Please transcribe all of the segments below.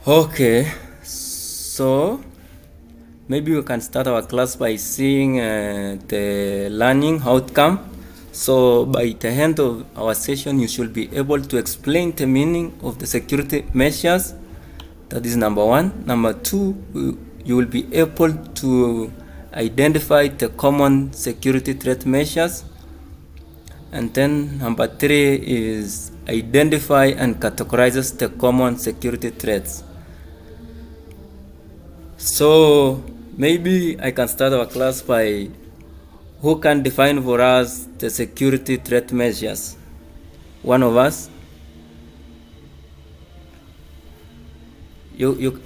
Okay, so maybe we can start our class by seeing the learning outcome. So by the end of our session, you should be able to explain the meaning of the security measures. That is number one. Number two, you will be able to identify the common security threat measures. And then number three is identify and categorizes the common security threats. So maybe I can start our class by who can define for us the security threat measures? One of us? You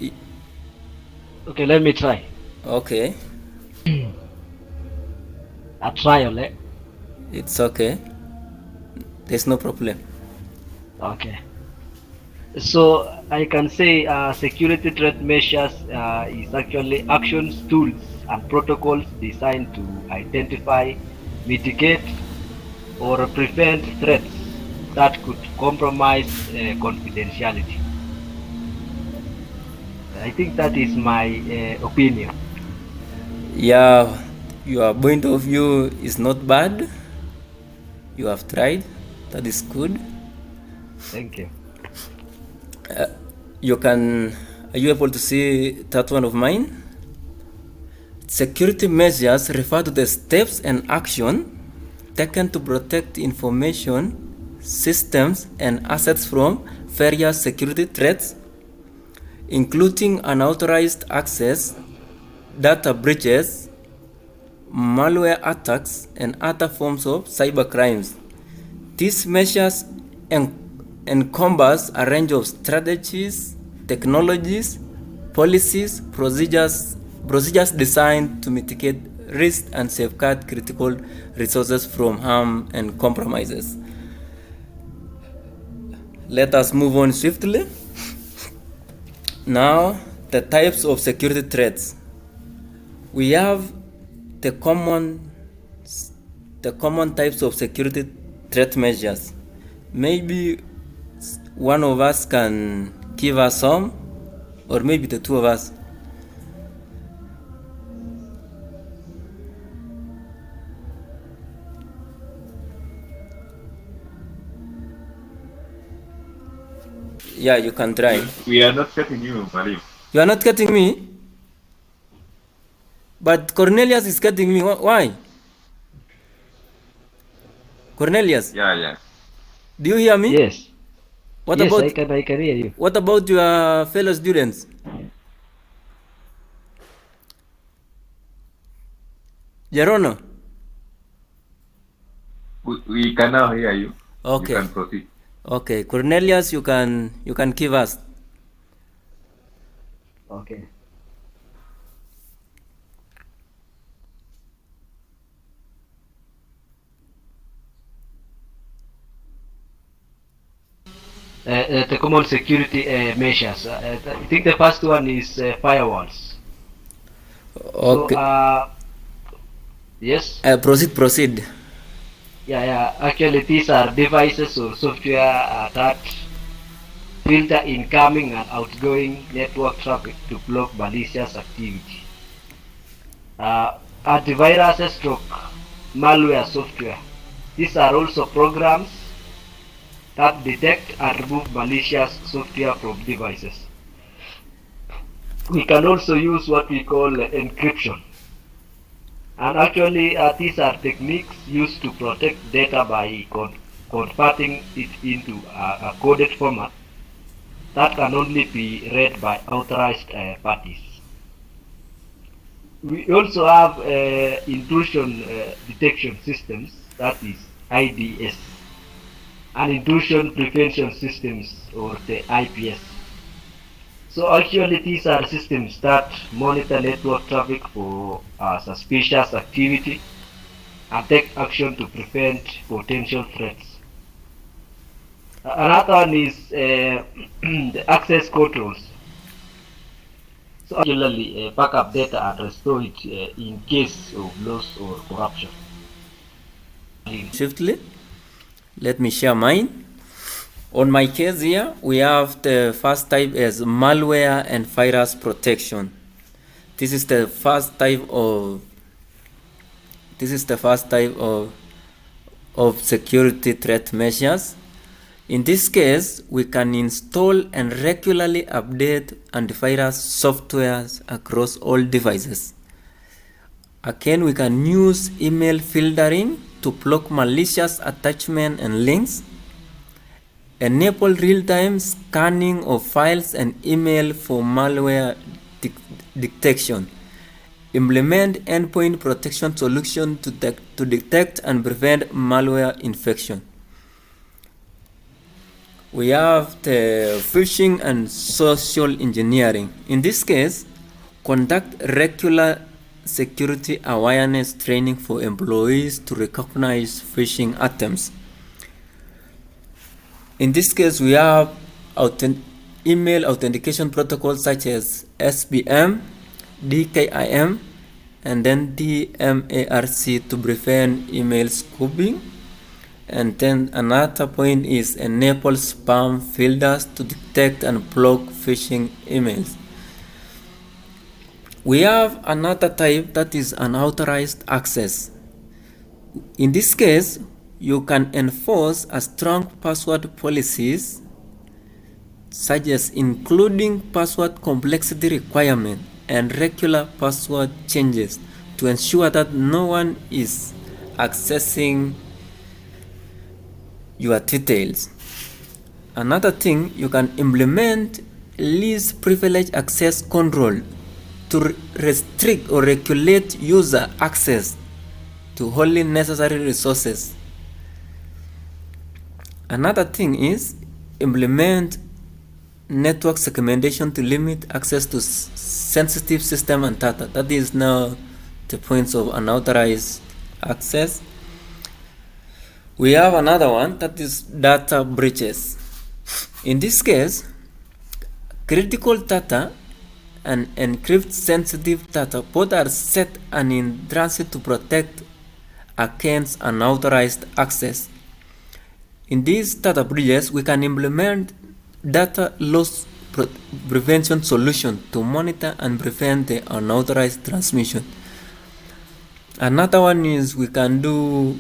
Okay, let me try. okay. A trial, eh? It's okay. There's no problem. Okay. So I can say security threat measures is actually actions, tools, and protocols designed to identify, mitigate, or prevent threats that could compromise confidentiality. I think that is my opinion. Yeah, your point of view is not bad. You have tried. That is good. Thank you. You can. Are you able to see that one of mine? Security measures refer to the steps and action taken to protect information, systems, and assets from various security threats, including unauthorized access, data breaches, malware attacks, and other forms of cybercrimes. These measures encompass a range of strategies, technologies, policies, procedures designed to mitigate risk and safeguard critical resources from harm and compromises. Let us move on swiftly. Now, the types of security threats. We have the common types of security threat measures. Maybe one of us can give us some, or maybe the two of us. Yeah, you can try. We are not getting you, Malim. You are not getting me? But Cornelius is getting me. Why? Cornelius, Yeah. do you hear me? Yes. What Yes, about I can hear you. what about your fellow students? Jerono? We can now hear you. Okay. You can proceed. Okay, Cornelius, you can give us. Okay. The common security measures. I think the first one is firewalls. Okay. So, yes. Proceed. Yeah. Actually, these are devices or software that filter incoming and outgoing network traffic to block malicious activity. Antiviruses stroke malware software. These are also programs that detect and remove malicious software from devices. We can also use what we call encryption. And actually, these are techniques used to protect data by converting it into a coded format that can only be read by authorized parties. We also have intrusion detection systems, that is IDS, and intrusion prevention systems, or the IPS. So actually these are systems that monitor network traffic for suspicious activity and take action to prevent potential threats. Another one is the access controls. So actually backup data and restore it in case of loss or corruption. Swiftly, let me share mine. On my case here, we have the first type as malware and virus protection. This is the first type of security threat measures. In this case, we can install and regularly update antivirus softwares across all devices. Again, we can use email filtering to block malicious attachments and links, enable real-time scanning of files and email for malware detection, implement endpoint protection solution to detect and prevent malware infection. We have the phishing and social engineering. In this case, conduct regular security awareness training for employees to recognize phishing attempts. In this case, we have email authentication protocols such as SBM, DKIM, and then DMARC to prevent email spoofing. And then another point is enable spam filters to detect and block phishing emails. We have another type that is unauthorized access. In this case, you can enforce a strong password policies, such as including password complexity requirement and regular password changes to ensure that no one is accessing your details. Another thing, you can implement least privilege access control to restrict or regulate user access to only necessary resources. Another thing is implement network segmentation to limit access to sensitive system and data. That is now the points of unauthorized access. We have another one that is data breaches. In this case, critical data and encrypt sensitive data both are set and in transit to protect against unauthorized access. In these data breaches, we can implement data loss prevention solution to monitor and prevent the unauthorized transmission. Another one is we can do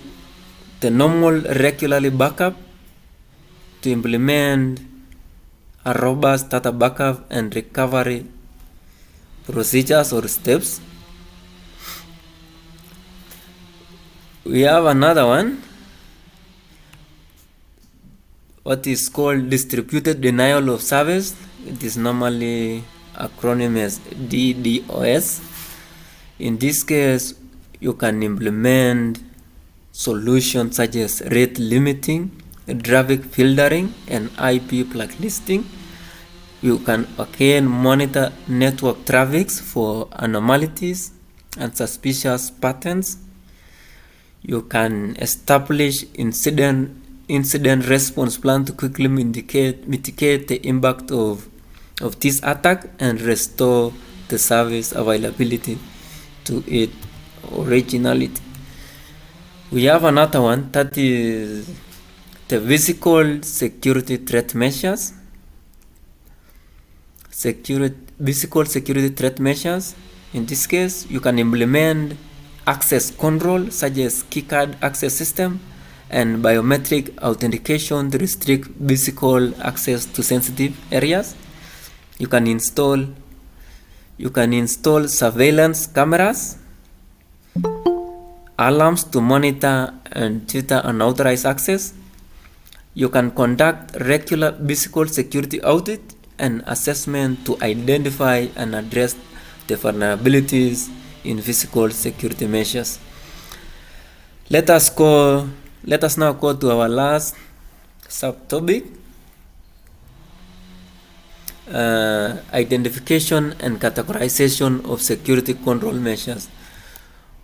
the normal regularly backup to implement a robust data backup and recovery procedures or steps. We have another one, what is called distributed denial of service. It is normally acronym as DDoS. In this case, you can implement solutions such as rate limiting, traffic filtering, and IP blacklisting. You can again monitor network traffic for anomalies and suspicious patterns. You can establish incident response plan to quickly mitigate the impact of this attack and restore the service availability to its originality. We have another one that is the physical security threat measures. Physical security threat measures. In this case, you can implement access control such as keycard access system and biometric authentication to restrict physical access to sensitive areas. You can install surveillance cameras, alarms to monitor and tutor unauthorized access. You can conduct regular physical security audit and assessment to identify and address the vulnerabilities in physical security measures. Let us now go to our last subtopic, identification and categorization of security control measures.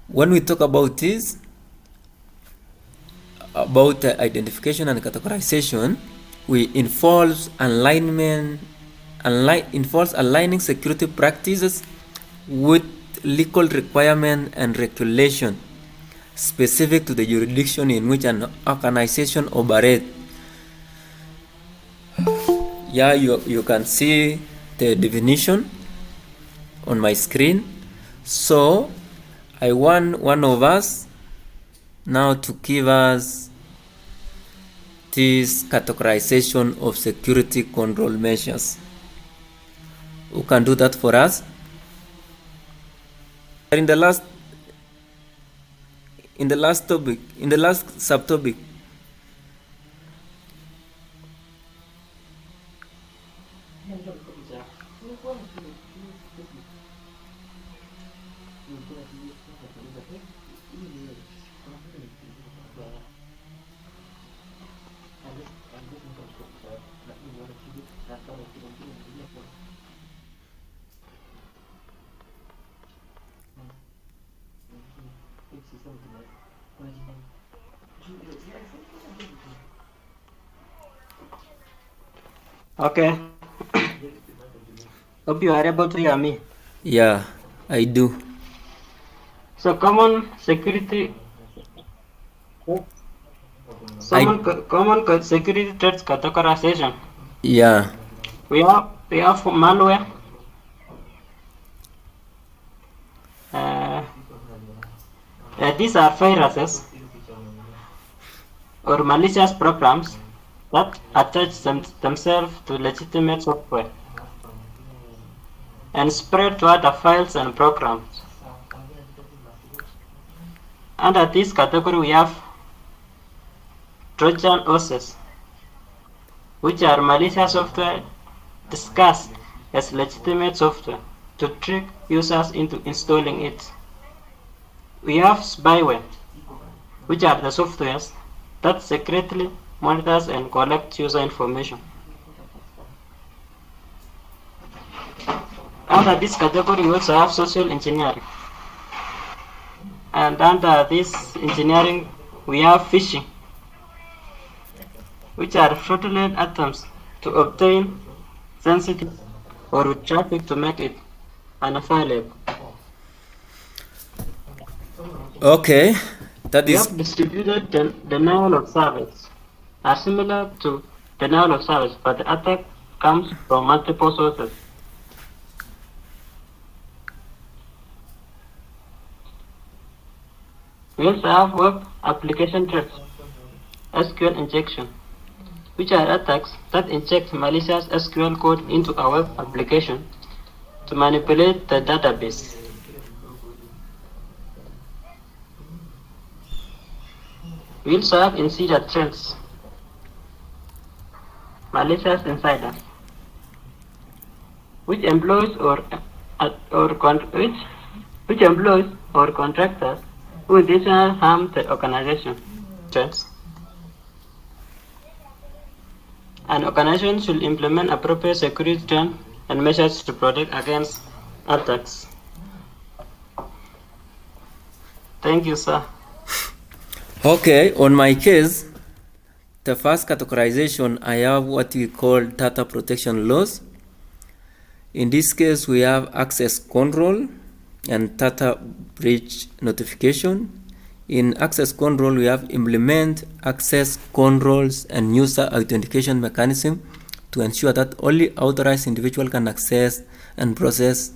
When we talk about this, about identification and categorization, we involves aligning security practices with legal requirement and regulation specific to the jurisdiction in which an organization operates. Yeah, you can see the definition on my screen. So I want one of us now to give us this categorization of security control measures. Who can do that for us? In the last subtopic, Okay. Hope you are able to hear me. yeah, I do. So common security threats categorization. Yeah, We have malware. These are viruses or malicious programs that attach themselves to legitimate software and spread to other files and programs. Under this category, we have Trojan horses, which are malicious software disguised as legitimate software to trick users into installing it. We have spyware, which are the softwares that secretly monitors and collects user information. Under this category, we also have social engineering. And under this engineering, we have phishing, which are fraudulent attempts to obtain sensitive or traffic to make it unavailable. okay, that We is have distributed denial of service, are similar to denial of service, but the attack comes from multiple sources. We also have web application threats, SQL injection, which are attacks that inject malicious SQL code into a web application to manipulate the database. We also have insider threats, malicious insiders, which employs or contractors who intentionally harm the organization. Threats. An organization should implement appropriate security training and measures to protect against attacks. Thank you, sir. okay. On my case, the first categorization, I have what we call data protection laws. In this case, we have access control and data breach notification. In access control, we have implement access controls and user authentication mechanism to ensure that only authorized individual can access and process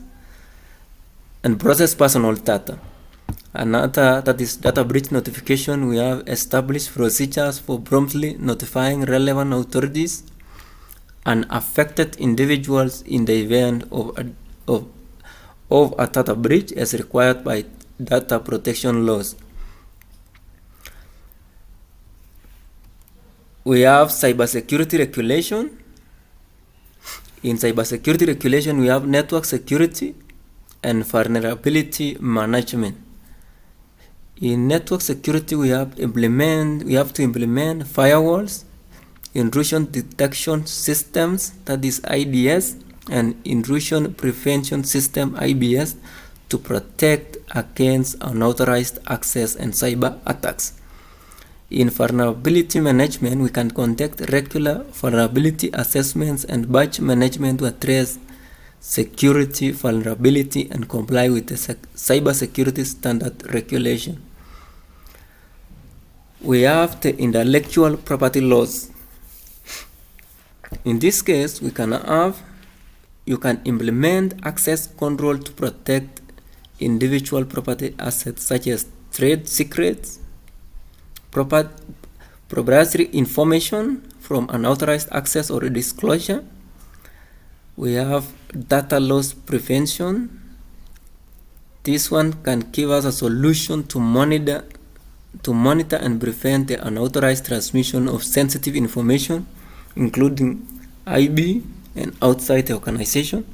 personal data. Another, that is data breach notification, we have established procedures for promptly notifying relevant authorities and affected individuals in the event of a data breach as required by data protection laws. We have cybersecurity regulation. In cybersecurity regulation, we have network security and vulnerability management. In network security, we have to implement firewalls, intrusion detection systems, that is IDS, and intrusion prevention system, IPS, to protect against unauthorized access and cyber attacks. In vulnerability management, we can conduct regular vulnerability assessments and batch management to address security vulnerability and comply with the cybersecurity standard regulation. We have the intellectual property laws. In this case, you can implement access control to protect individual property assets such as trade secrets, proprietary information from unauthorized access or disclosure. We have data loss prevention. This one can give us a solution to monitor and prevent the unauthorized transmission of sensitive information, including IB and outside the organization.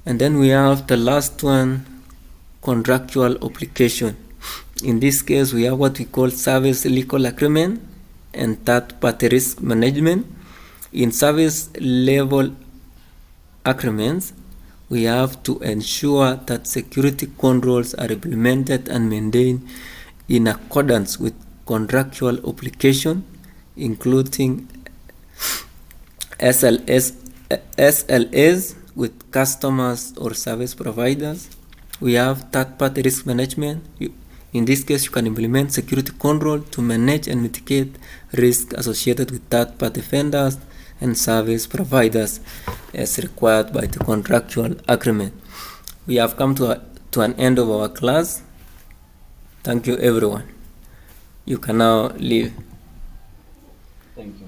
And then we have the last one, contractual obligation. In this case, we have what we call service legal agreement and third-party risk management. In service level agreements, we have to ensure that security controls are implemented and maintained in accordance with contractual obligation, including SLAs with customers or service providers. We have third-party risk management. In this case, you can implement security control to manage and mitigate risk associated with third-party vendors and service providers as required by the contractual agreement. We have come to an end of our class. Thank you, everyone. You can now leave. Thank you.